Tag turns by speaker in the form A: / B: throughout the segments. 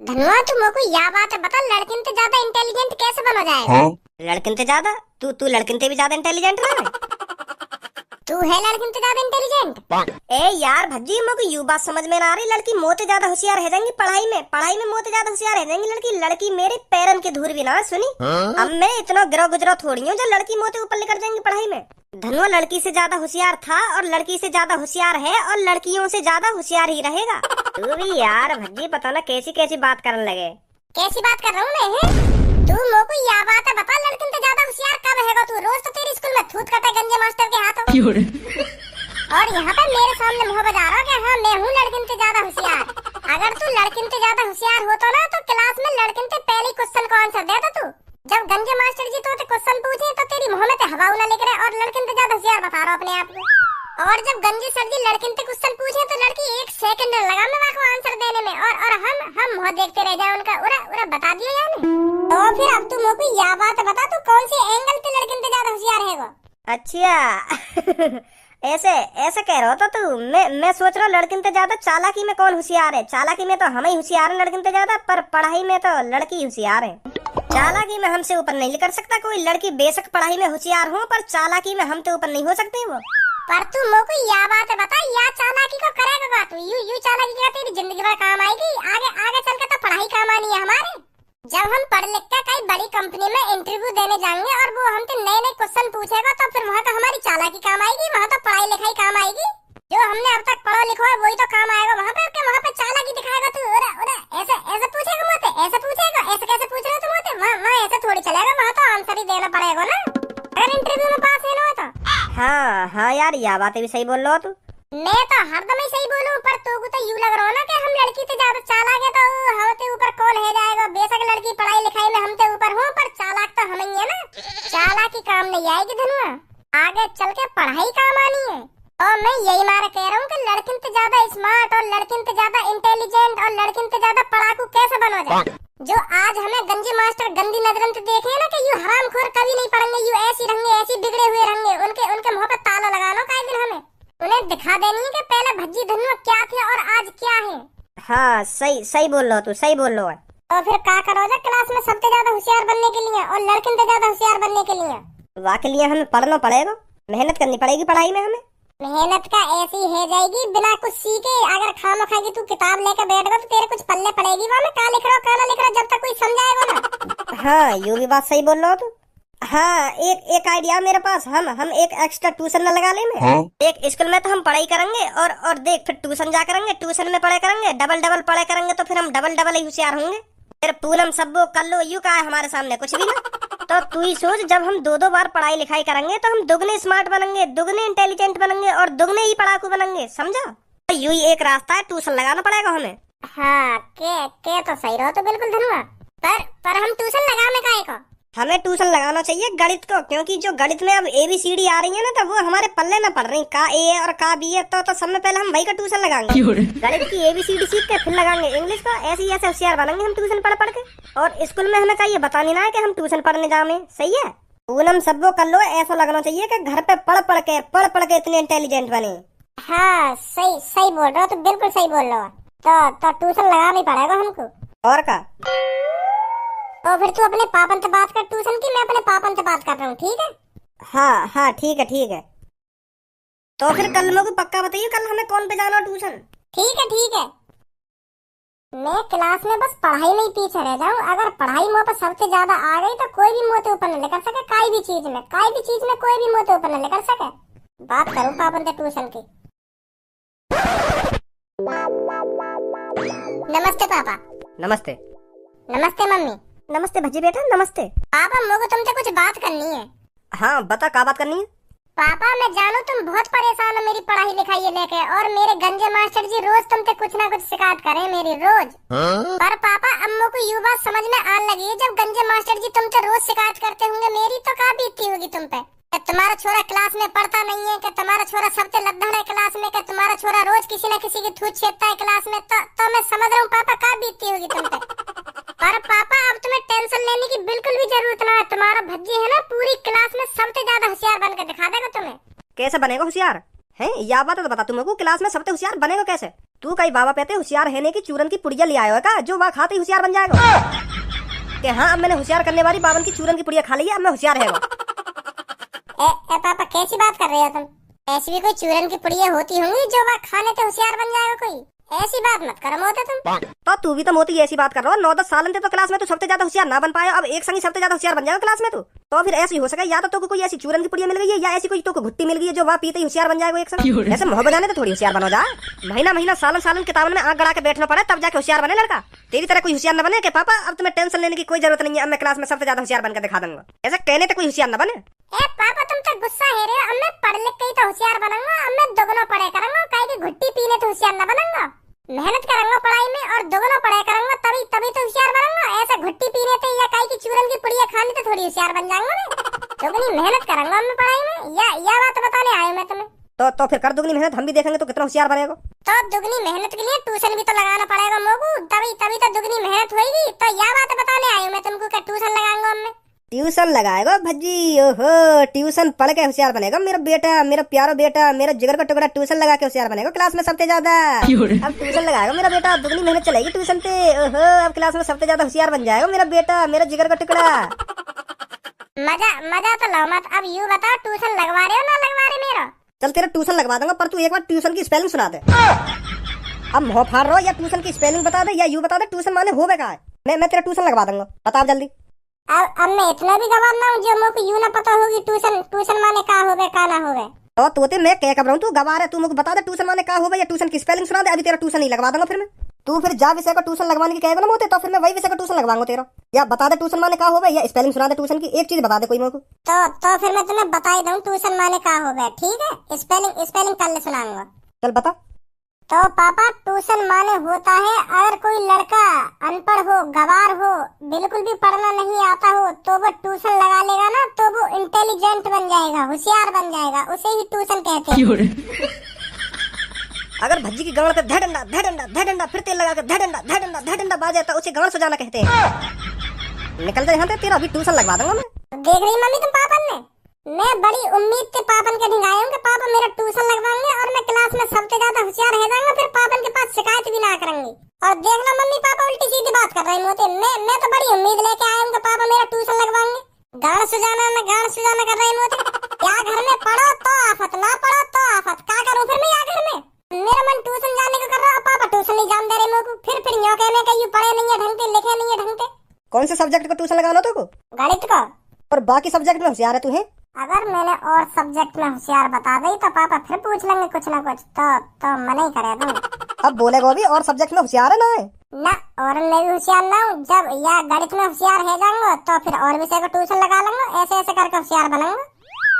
A: धनवा तू मेरे को या बात है बता, लड़किन से ज्यादा इंटेलिजेंट कैसे बना जाएगा?
B: हाँ?
C: लड़किन से ज्यादा? तू लड़किन से भी ज्यादा इंटेलिजेंट है।
A: तू है लड़किन से ज्यादा इंटेलिजेंट?
C: ए यार भज्जी, मेरे को यू बात समझ में ना आ रही। लड़की मोते ज्यादा होशियार है जाएंगी पढ़ाई में मोते ज्यादा होशियार है जाएंगी लड़की मेरे पैरन के धूल भी ना सुनी। अब मैं इतना गिरो गुजरो थोड़ी हूँ जो लड़की मोते ऊपर लेकर जाएंगी पढ़ाई में। धनुआ लड़की से ज्यादा होशियार था और लड़की से ज्यादा होशियार है और लड़कियों से ज्यादा होशियार ही रहेगा। तू भी यार भज्जी पता ना कैसी कैसी बात करने लगे।
A: कैसी बात कर रहा हूँ मैं? तू मेरे को या बात है बता, लड़किन से ज्यादा होशियार कब हैगा तू? रोज तो तेरे स्कूल में थूत करता है गंजे मास्टर के हाथों, और यहाँ पे मेरे सामने मुँह बजा रहा है कि हाँ मैं हूँ लड़किन से ज्यादा होशियार। अगर तू लड़किन से ज्यादा होशियार होता ना तो क्लास में लड़किन से पहले क्वेश्चन को आंसर देता तू। जब गंजे मास्टर जी तो क्वेश्चन पूछे तो तेरी मुँह में हवा ना लेकर और लड़किन से ज्यादा होशियार बता रहा अपने आप को। और जब गंजे सर जी लड़किन से क्वेश्चन पूछे तो लड़की 1 सेकंड लगा मैं को आंसर देने में, और हम मुँह देखते रह जाए उनका। उरा बता दिया यार। तो फिर अब तू मेरे को या बात बता, तू कौन से एंगल पे लड़किन से ज्यादा होशियार है वो?
C: अच्छा ऐसे कह रहा था तू। मैं सोच रहा हूँ लड़किन से ज्यादा चालाकी में कौन होशियार है। चालाकी में तो हम ही होशियार है लड़किन से ज्यादा, पर पढ़ाई में तो लड़की होशियार है। चालाकी में हमसे ऊपर नहीं कर सकता कोई। लड़की बेशक पढ़ाई में होशियार हो पर चालाकी में हमसे ऊपर नहीं हो सकती वो।
A: पर तू मेरे को या बात बता, या चालाकी को करेगा तू? यू चालाकी क्या तेरी जिंदगी भर काम आएगी? आगे चल के तो पढ़ाई काम आनी है हमारे। जब हम पढ़ लिख के कई बड़ी कंपनी में इंटरव्यू देने जाएंगे और वो हमसे नए क्वेश्चन पूछेगा तो फिर वहाँ तो हमारी चालाकी काम आएगी, वहाँ तो पढ़ाई लिखाई काम आएगी। जो हमने अब तक पढ़ा लिखा है वही तो काम आएगा वहाँ पे चालाकी दिखाएगा तू। ऐसे पूछेगा मुझे, ऐसे पूछेगा, ऐसे कैसे पूछ रहे हो तुम मुझे? वहाँ ऐसे थोड़ी चलेगा, वहाँ तो आंसर ही देना पड़ेगा ना अगर इंटरव्यू में पास है ना तो।
C: हाँ यार यह बातें भी सही बोल रहा हो तू।
A: मैं तो हरदम ही सही बोलूं, पर तू को तो यूं लग रहा हो ना कि हम लड़की से ज्यादा चालाक है तो हमसे ऊपर कौन है जाएगा। बेशक लड़की पढ़ाई लिखाई में हमसे ऊपर हो पर चालाक तो हम ही है ना। चालाकी काम नहीं आएगी धनुआ, आगे चल के पढ़ाई काम आनी है। और मैं यही मारा कह रहा हूँ कि लड़किन से ज्यादा स्मार्ट और लड़किन से ज्यादा इंटेलिजेंट और लड़किन से ज्यादा पढ़ाकू कैसे बनो जाए। जो आज हमें गंजे मास्टर गंदी नजरों से देखे है ना कि यू हरामखोर कभी नहीं पढ़ेंगे, यू ऐसी रहेंगे, ऐसी बिगड़े हुए रहेंगे, उनके मुंह पे ताला लगा लो कई दिन। हमें उन्हें दिखा देनी है कि पहले भज्जी धनुआ क्या थे और आज क्या है।
C: हाँ सही बोल रहा हो तू, सही बोल रहा है।
A: तो फिर क्या करोगे क्लास में सबसे ज्यादा होशियार बनने के लिए और लड़किन से ज्यादा होशियार बनने के लिए?
C: वाकई लिए हमें पढ़ना पड़ेगा, मेहनत करनी पड़ेगी पढ़ाई में। हमें
A: मेहनत का ऐसी है जाएगी बिना कुछ सीखे। अगर खामो खाएगी तू किताब लेकर बैठेगा तो तेरे कुछ पल्ले पड़ेगी वहाँ में क्या लिख रहा हो क्या ना लिख रहा जब तक कोई समझाएगा ना।
C: हाँ यूँ भी बात सही बोल रहा हो तू। हाँ एक आइडिया मेरे पास। हम एक एक्स्ट्रा ट्यूशन न लगा ले में।
B: हाँ?
C: एक स्कूल में तो हम पढ़ाई करेंगे और देख फिर ट्यूशन जा करेंगे, ट्यूशन में पढ़ाई करेंगे, डबल पढ़ाई करेंगे तो फिर हम डबल ही होशियार होंगे। फिर पूनम सब्बो कर लो यू का है हमारे सामने कुछ भी ना। तो तू ही सोच, जब हम 2 बार पढ़ाई लिखाई करेंगे तो हम दुगने स्मार्ट बनेंगे, दुगने इंटेलिजेंट बनेंगे और दुगने ही पढ़ाकू बनेंगे, समझा? तो यू ही एक रास्ता है, ट्यूशन लगाना पड़ेगा हमें।
A: हाँ के तो सही रहो तो बिल्कुल धनुआ, पर हम ट्यूशन लगाने का है
C: हमें ट्यूशन लगाना चाहिए गणित को, क्योंकि जो गणित में अब ABCD आ रही है ना तो वो हमारे पल्ले ना पड़ रही। का A है और का B है तो सब में पहले हम वही का ट्यूशन लगाएंगे। गणित की ABCD सीख के फिर लगाएंगे इंग्लिश का। ऐसे होशियार बनेंगे हम ट्यूशन पढ़ के। और स्कूल में हमें चाहिए बतानी ना है कि हम ट्यूशन पढ़ने जाए। सही है, पूनम सबको कर लो। ऐसा लगना चाहिए कि घर पे पढ़ के इतने इंटेलिजेंट बने।
A: हाँ सही बोल रहे हो तो बिल्कुल सही बोल रहे हो। तो ट्यूशन लगाना ही पड़ेगा हमको।
C: और का
A: तो फिर तू अपने पापन से बात कर ट्यूशन की, मैं अपने पापन से बात कर रहा हूँ, ठीक है?
C: हाँ ठीक है। तो फिर कल मेरे को पक्का बताइए कल हमें कौन पे जाना ट्यूशन।
A: ठीक है। मैं क्लास में बस पढ़ाई में ही पीछे रह जाऊँ। अगर पढ़ाई मुँह पर सबसे ज्यादा आ गई तो कोई भी मुँह से ऊपर न कर सके। कोई भी चीज में कोई भी मुँह से ऊपर न कर सके। बात करूँ पापन से ट्यूशन की। नमस्ते पापा।
C: नमस्ते।
A: नमस्ते मम्मी।
C: नमस्ते भज्जी बेटा, नमस्ते।
A: पापा मुझे तुमसे कुछ बात करनी है।
C: हाँ बता, क्या बात करनी है?
A: पापा मैं जानू तुम बहुत परेशान हो मेरी पढ़ाई लिखाई लेके, और मेरे गंजे मास्टर जी रोज तुमसे कुछ ना कुछ शिकायत करें मेरी रोज। पर पापा अम्मू को ये बात समझ में आने लगी है, जब गंजे मास्टर जी तुमसे रोज शिकायत करते होंगे मेरी तो क्या बीतती होगी तुम पे। कि तुम्हारा छोरा क्लास में पढ़ता नहीं है, कि तुम्हारा छोरा सबसे लद्दड़ है क्लास में, कि तुम्हारा छोरा रोज किसी न किसी की थूत छेदता है क्लास में। तो मैं समझ रहा हूँ पापा क्या बीतती होगी तुम पे। पर पापा अब तुम्हें टेंशन लेने की बिल्कुल भी जरूरत ना है। तुम्हारा भज्जी है ना पूरी क्लास में सबसे ज्यादा होशियार बनकर दिखा देगा तुम्हें।
C: कैसे बनेगा होशियार है? या बात तो बता, तुमको क्लास में सबसे होशियार बनेगा कैसे? तू कई बाबा कहते होशियार है ने की चूरन की पुड़िया ले आयो है का, जो वहाँ खाते ही होशियार बन जाएगा। कि हाँ अब मैंने होशियार करने वाली बावन की चूरन की पुड़िया खा ली है, अब मैं होशियार है।
A: ए पापा कैसी बात कर रहे हो तुम? ऐसी भी कोई चूरन की पुड़िया होती होंगी जो वहाँ खाने से होशियार बन जाएगा कोई? ऐसी बात मत करो मोते तुम।
C: तो तू भी तो मोती ऐसी बात कर रहा हो। 9-10 साल थे तो क्लास में तू सबसे ज्यादा होशियार ना बन पाया, अब एक संग सबसे ज्यादा होशियार बन जाएगा क्लास में तू। तो फिर ऐसी हो सके या तो कोई ऐसी चूरन की पुड़िया मिल गई है या ऐसी कोई तो घुट्टी मिल गई है जो वहाँ पीते ही होशियार बन जाएगा एक संग। ऐसे मुँह बनाने तो थोड़ी होशियार बनो जा। महीना महीना सालन सालन किताबन में आंख गड़ा के बैठना पड़े तब जाके होशियार बने लड़का। तेरी तरह कोई होशियार न बने कि पापा अब तुम्हें टेंशन लेने की कोई जरूरत नहीं है, अब मैं क्लास में सबसे ज्यादा होशियार बनकर दिखा दूंगा। ऐसा कहने तक कोई होशियार न बने।
A: ए पापा तुम तो गुस्सा है रे, अब मैं पढ़ लिख के ही तो होशियार बनूंगा, अब मैं दोगुना पढ़े करूंगा, काहे की घुट्टी पीने तो होशियार न बनूंगा। मेहनत करूंगा पढ़ाई में और दोगुना पढ़ाई करूंगा तभी तो होशियार बनूंगा। ऐसा घुट्टी पीने से या काहे की चूरन की पुड़िया खाने तो थोड़ी होशियार बन जाऊंगा मैं। दोगुनी मेहनत करूंगा मैं पढ़ाई में, या बात बताने आया मैं तुम्हें। तो फिर कर दुगनी मेहनत, हम भी देखेंगे तो कितना होशियार बनेगा। तो दुगनी मेहनत के लिए ट्यूशन भी तो लगाना पड़ेगा मोगू, तभी तो दुगनी मेहनत होगी। तो यह बात बताने आई हूँ मैं तुमको कि ट्यूशन लगाऊंगा मैं। ट्यूशन लगाएगा भज्जी? ओहो, ट्यूशन पढ़ के होशियार बनेगा मेरा बेटा, मेरा प्यारा बेटा, मेरा जिगर का टुकड़ा ट्यूशन लगा के होशियार बनेगा क्लास में सबसे ज्यादा। अब ट्यूशन लगाएगा मेरा बेटा, दुगनी मेहनत चलेगी ट्यूशन पे। ओहो, अब क्लास में सबसे ज्यादा होशियार बन जाएगा मेरा बेटा, मेरा जिगर का टुकड़ा। मजा तो लो मत। अब यूँ बताओ ट्यूशन लगवा रहे हो ना लगवा रहे मेरा? चल तेरा ट्यूशन लगवा दूंगा, पर तू एक बार ट्यूशन की स्पेलिंग सुना दे। अब मुँह फाड़ रहा हो, या ट्यूशन की स्पेलिंग बता दे या यूँ बता दे ट्यूशन माने हो बेका है। मैं तेरा ट्यूशन लगवा दूंगा, बता जल्दी। अब मैं इतना भी गवार ना हूँ जो मुझे यूँ ना पता होगी ट्यूशन माने का होवे का ना होवे। तो तोते मैं क्या कर रहा हूँ, तू गवार है, तू मुझे बता दे ट्यूशन माने का होवे या ट्यूशन की स्पेलिंग सुना दे। अभी तेरा ट्यूशन नहीं लगवा दूंगा फिर मैं। तू फिर जा विषय का ट्यूशन लगवाने की कहेगा ना मोते, तो फिर मैं वही विषय का ट्यूशन लगवाऊंगा तेरा। या बता दे ट्यूशन माने का होवे या स्पेलिंग सुना दे ट्यूशन की, एक चीज बता दे कोई मुझको। तो फिर मैं तुम्हें बता ही दूं ट्यूशन माने का होवे, ठीक है? स्पेलिंग कल सुनाऊंगा। चल बता। तो पापा ट्यूशन माने होता है अगर कोई लड़का अनपढ़ हो, गवार हो, बिल्कुल भी पढ़ना नहीं आता हो, तो वो ट्यूशन लगा लेगा ना तो वो इंटेलिजेंट बन जाएगा, होशियार बन जाएगा, उसे ही ट्यूशन कहते हैं। अगर भज्जी की गांड पे धड़ंडा फिर तेल लगा के धड़ंडा बाजे तो उसे गांड सजाना कहते हैं। निकल जाए यहाँ से, तेरा अभी ट्यूशन लगवा दूंगा मैं। देख रही मम्मी तुम पापन ने, मैं बड़ी उम्मीद से पापन के ढिंगाई हूँ कि पापा मेरा ट्यूशन लगवाएंगे और मैं क्लास में सबसे ज्यादा होशियार रह जाऊंगा, फिर पापन के पास शिकायत भी ना करेंगे। और देखना मम्मी पापा उल्टी सीधी बात कर रहे होते। मैं तो बड़ी उम्मीद लेके आया हूँ कि पापा मेरा ट्यूशन लगवाएंगे। गाड़ सुजाना कर रहे होते। क्या घर में पढ़ो तो आफत, ना पढ़ो तो आफत, क्या करूँ फिर मैं यहाँ घर में? मेरा मन ट्यूशन जाने को कर रहा है, पापा ट्यूशन नहीं जान दे रहे मेरे को। फिर यूँ कहने का यू पढ़े नहीं है ढंग से, लिखे नहीं है ढंग से। कौन से सब्जेक्ट को ट्यूशन लगाना तो? गणित को। और बाकी सब्जेक्ट में होशियार है तू है? अगर मैंने और सब्जेक्ट में होशियार बता दी तो पापा फिर पूछ लेंगे कुछ ना कुछ, तो मना ही करे तुम। अब बोलेगा भी और सब्जेक्ट में होशियार है ना और मैं भी होशियार ना हूँ। जब या गणित में होशियार है जाऊंगा तो फिर और विषय को ट्यूशन लगा लूंगा, ऐसे करके होशियार बनूंगा।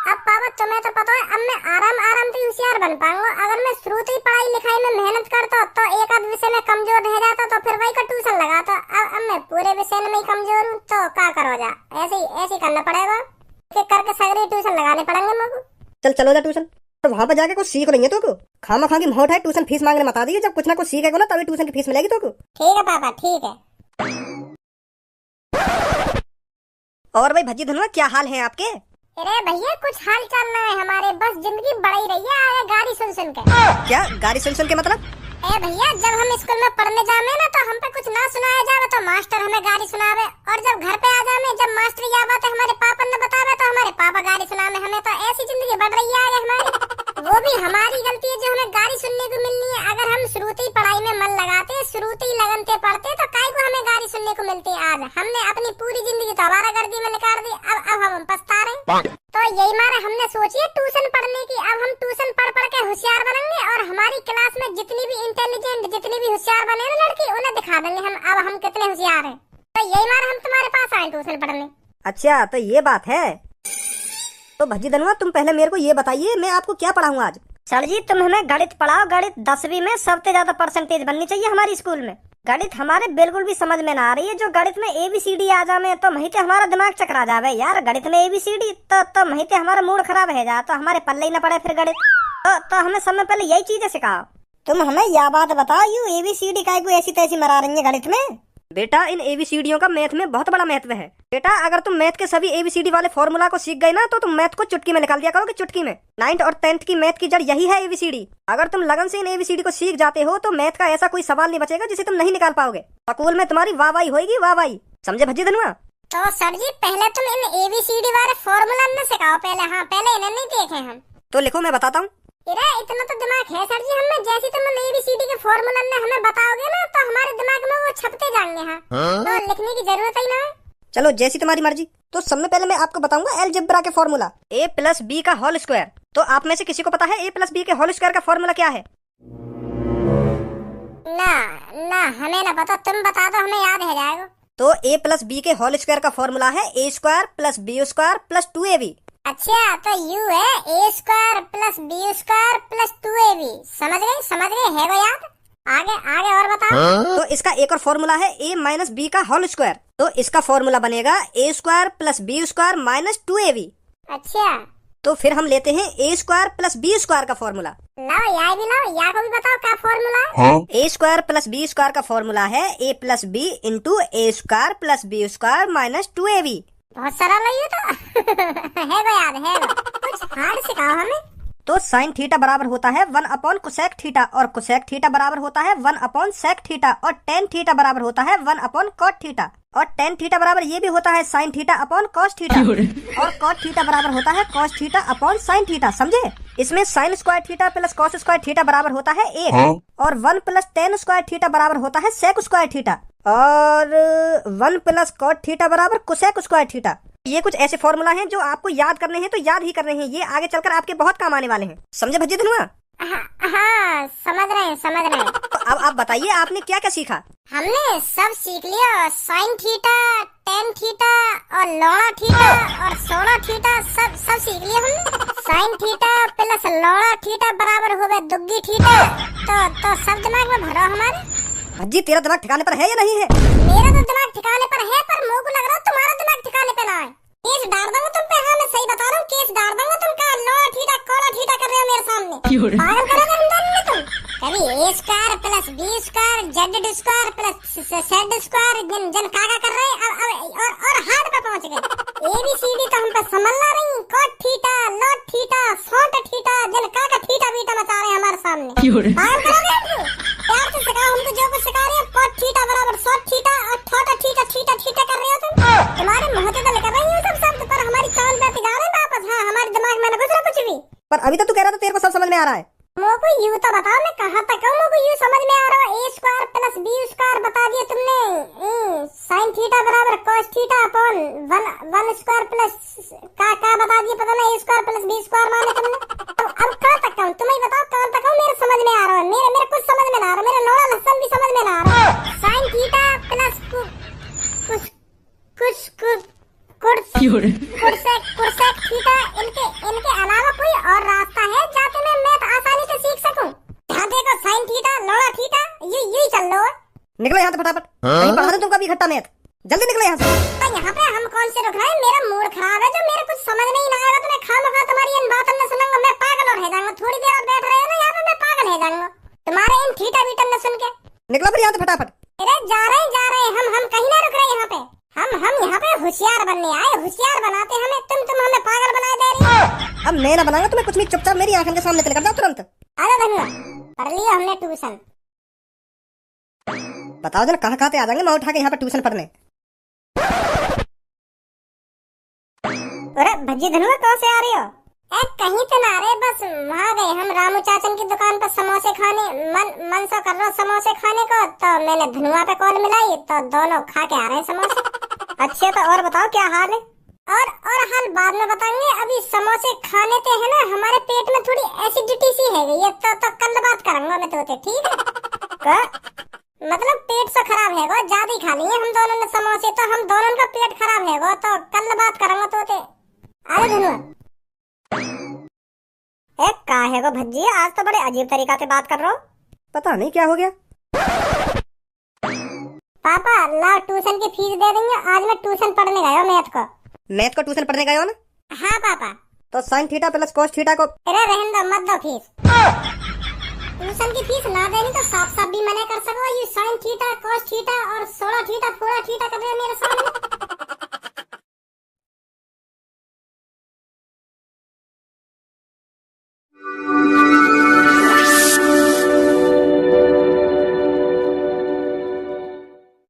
A: अब पापा तुम्हें तो पता है अब मैं आराम से होशियार बन पाऊंगा। अगर मैं शुरू से ही पढ़ाई लिखाई में मेहनत करता तो एक आध विषय में कमजोर रह जाता तो फिर वही का ट्यूशन लगाता। अब मैं पूरे विषय में कमजोर हूँ तो क्या करो जा, ऐसे करना पड़ेगा, करके सगरे ट्यूशन लगाने पड़ेंगे मुझे। चलो जा ट्यूशन, तो वहाँ पर जाके कुछ सीख रही है तो खामा खा की मोह उठाए ट्यूशन फीस मांगने मत आ दी। जब कुछ ना कुछ सीखेगा ना तभी ट्यूशन की फीस मिलेगी तो। ठीक है पापा ठीक है। और भाई भज्जी धनुआ क्या हाल है आपके? अरे भैया कुछ हाल चाल ना है हमारे, बस जिंदगी बढ़ी रही है आगे गाड़ी सुन के। क्या गाड़ी सुन के मतलब? ए भैया जब हम स्कूल में पढ़ने जावे ना तो हम पे कुछ ना सुनाया जावे तो मास्टर हमें गाड़ी सुनावे, और जब घर पे आ जावे जब मास्टर यह बात हमारे पापा ने बतावे तो हमारे पापा गाड़ी सुनावे हमें। तो ऐसी जिंदगी बढ़ रही है आगे हमारी। वो भी हमारी गलती है जो हमें गाड़ी सुनने को मिलनी है। अगर हम शुरुती पढ़ाई में मन लगाते, शुरुती लगन से पढ़ते तो काहे को हमें गाड़ी सुनने को मिलती। आज हमने अपनी पूरी जिंदगी तो आवारागर्दी में निकाल दी, अब हम पछता रहे। तो यही मारे हमने सोची है ट्यूशन पढ़ने की। अब हम ट्यूशन पढ़ के होशियार बनेंगे और हमारी क्लास में जितनी भी इंटेलिजेंट, जितनी भी होशियार बने ना लड़की, उन्हें दिखा देंगे हम अब हम कितने होशियार हैं। तो यही मारे हम तुम्हारे पास आए ट्यूशन पढ़ने। अच्छा तो ये बात है। तो भज्जी धनुआ तुम पहले मेरे को ये बताइए मैं आपको क्या पढ़ाऊँ आज? सर जी तुम हमें गणित पढ़ाओ। गणित 10वीं में सबसे ज्यादा परसेंटेज बननी चाहिए हमारी स्कूल में। गणित हमारे बिल्कुल भी समझ में ना आ रही है। जो गणित में ABCD आ जावे तो वहीं से हमारा दिमाग चकरा जावे यार। गणित में ABCD तो वहीं से हमारा मूड खराब है जा, तो हमारे पल्ले ही न पड़े फिर गणित। तो हमें समय पहले यही चीजें सिखाओ। तुम हमें यह बात बताओ यू ABCD काय को ऐसी तैसी मरा रही है गणित में?
C: बेटा इन एबीसीडियों का मैथ में बहुत बड़ा महत्व है। बेटा अगर तुम मैथ के सभी एबीसीडी वाले फॉर्मूला को सीख गए ना तो तुम मैथ को चुटकी में निकाल दिया करोगे, चुटकी में। 9th और 10th की मैथ की जड़ यही है एबीसीडी। अगर तुम लगन से इन एबीसीडी को सीख जाते हो तो मैथ का ऐसा कोई सवाल नहीं बचेगा जिसे तुम नहीं निकाल पाओगे। स्कूल में तुम्हारी वाहवाही होगी, वाहवाही। समझे भज्जी धनुआ?
A: तो सर जी पहले तुम इन एबीसीडी वाले फॉर्मूला न सिखाओ पहले। हाँ पहले इन्हें नहीं देखे हम।
C: तो लिखो मैं बताता हूँ।
A: इतना तो दिमाग है सर जी हमें, जैसे तुम एबीसीडी के फॉर्मूला ने हमें बताओगे ना तो हमारे दिमाग में वो छपते जाएंगे। हाँ तो लिखने की जरूरत ही ना है।
C: चलो जैसी तुम्हारी मर्जी। तो सबसे पहले मैं आपको बताऊंगा अलजेब्रा के फॉर्मूला, a + b का होल स्क्वायर। तो आप में से किसी को पता है a + b के होल स्क्वायर का फॉर्मूला क्या है?
A: ना हमें ना पता, तुम बता दो हमें याद है जाएगा।
C: तो a + b के होल स्क्वायर का फॉर्मूला है a² + b² + 2ab।
A: अच्छा तो यू है a² + b² + 2ab। समझ गए है वो याद। आगे और बताओ।
C: तो इसका एक और फॉर्मूला है a - b का होल स्क्वायर। तो इसका फॉर्मूला बनेगा a² + b² - 2ab।
A: अच्छा
C: तो फिर हम लेते हैं a² + b² का फॉर्मूला।
A: लाओ या भी लाओ, या को भी बताओ क्या फॉर्मूला है।
C: a² + b² का फॉर्मूला है a + b × a² + b² - 2ab।
A: बहुत सरल है ये तो। है वो याद है वो। कुछ हार्ड सिखाओ हमें।
C: तो sin थीटा बराबर होता है 1 / cosec थीटा, और cosec थीटा बराबर होता है 1 / sec थीटा, और tan थीटा बराबर होता है 1 / cot थीटा, और tan थीटा बराबर ये भी होता है sin थीटा / cos थीटा, और cot थीटा बराबर होता है cos थीटा / sin थीटा। समझे? इसमें sin square theta + cos square theta बराबर होता है 1, और 1 + tan स्क्वायर थीटा बराबर होता है sec स्क्वायर थीटा, और 1 + cot थीटा बराबर cosec स्क्वायर थीटा। ये कुछ ऐसे फॉर्मूला हैं जो आपको याद करने हैं तो याद ही करने हैं, ये आगे चलकर आपके बहुत काम आने वाले हैं। समझे भज्जी धनुआ?
A: हाँ समझ रहे हैं।
C: तो अब आप बताइए आपने क्या क्या सीखा?
A: हमने सब सीख लिया, sin थीटा, tan थीटा और लॉना थीटा और सोना थीटा सब सीख लिया हमने। sin थीटा + लॉना थीटा बराबर हो गए दुग्गी थीटा। तो सब दिमाग में भरो हमारे।
C: भज्जी तेरा दिमाग ठिकाने पर है या नहीं है?
A: मेरा तो दिमाग ठिकाने पर है, पर मुझे को लग रहा है तुम्हारा दिमाग ठिकाने पे ना है। केस डाल दूंगा तुम पे। हाँ मैं सही बता रहा हूँ, केस डाल दूंगा तुम। का लॉना थीटा कोला थीटा कर रहे हो मेरे सामने। पागल करोगे हम दोनों ने तुम। कभी a² + b² z² + z² जन काका कर रहे और हाथ पे पहुंच गए। एबीसीडी तो हम पे समझ ला रही। cot theta, log theta, sot theta जन काका थीटा बीटा मचा रहे हैं हमारे सामने। पागल करोगे हम। प्यार से सिखाओ हमको जो कुछ सिखा रहे हैं। cot थीटा बराबर sot थीटा और theta थीटा कर रहे हो तुम। तुम्हारे मुंह से तो निकल रही है सब शब्द, पर हमारी चांद पे जा रहे हैं वापस। हाँ हमारे दिमाग में न घुस रहा कुछ भी।
C: पर अभी तो तू कह रहा था तेरे को सब समझ में आ रहा है।
A: मोको यू तो बताओ, मैं कहाँ तक हूँ। मोको यू समझ में आ रहा है। a² + b² बता दिया तुमने। sin थीटा बराबर cos थीटा / 1² प्लस का बता दिया, पता नहीं a² + b² माने तुमने। तो अब कहाँ तक हूँ तुम ही बताओ, कहाँ तक हूँ। मेरे समझ में आ रहा है। मेरे कुछ समझ में ना आ रहा। मेरा लौड़ा लहसुन भी समझ में ना आ रहा। sin थीटा + कुर्सेक थीटा, इनके अलावा कोई और रास्ता है जाके मैं मैथ आसानी से सीख सकूं? हाँ देखो sin थीटा, लौड़ा थीटा, यही चल लो।
C: निकलो यहाँ से फटाफट। नहीं पढ़ा तुमको अभी इकट्ठा मैथ। जल्दी निकलो यहाँ से।
A: यहाँ पे हम कौन से रुक रहे हैं? मेरा मूड खराब है जो मेरे कुछ समझ नहीं आएगा तो मैं खामखा तुम्हारी इन बातों में सुनूंगा। मैं पागल और रह जाऊंगा। थोड़ी देर और बैठ रहे हो ना यहाँ पे, मैं पागल रह जाऊंगा तुम्हारे इन थीटा बीटा न सुन के।
C: निकलो फिर यहाँ से फटाफट।
A: अरे जा रहे हैं हम कहीं ना रुक रहे यहाँ पे। हम यहाँ पे होशियार बनने आए। होशियार बनाते हमें तुम हमें पागल बना दे रही हो।
C: अब मैं ना बनाऊंगा तुम्हें कुछ नहीं, चुपचाप मेरी आंखों के सामने से निकल जाओ तुरंत।
A: अरे धनुआ पढ़ लिया हमने ट्यूशन।
C: बताओ जरा कहाँ से आ जाएंगे मैं उठा के यहाँ पे ट्यूशन पढ़ने।
A: अरे भज्जी धनुआ कहाँ से आ रही हो? कहीं तो ना रहे, बस वहाँ गए हम रामू चाचन की दुकान पर समोसे खाने। मन सा कर रहा समोसे खाने को, तो मैंने धनुआ पे कॉल मिलाई तो दोनों खा के आ रहे हैं समोसे। अच्छा तो और बताओ क्या हाल है? और हाल बाद में बताएंगे। अभी समोसे खाने ते है ना, हमारे पेट में थोड़ी एसिडिटी सी है गई है, तो कल बात करूंगा मैं तो। ठीक है मतलब पेट से खराब है वो, ज्यादा ही खा लिए हम दोनों ने समोसे, तो हम दोनों का पेट खराब है वो, तो कल बात करूंगा तो। अरे धनुआ का है वो भज्जी, आज तो बड़े अजीब तरीका से बात कर रहा हो।
C: पता नहीं क्या हो गया।
A: पापा लाओ ट्यूशन की फीस दे देंगे। आज मैं ट्यूशन पढ़ने गया मैथ को।
C: मैथ को ट्यूशन पढ़ने गए हो ना?
A: हाँ पापा।
C: तो sin थीटा + cos थीटा को।
A: अरे रहने दो, मत दो फीस। ट्यूशन की फीस ना देनी तो साफ साफ भी मना कर सको। You sine theta, cos theta और 16 थीटा, 4 थीटा कर रहे हो मेरे सामने।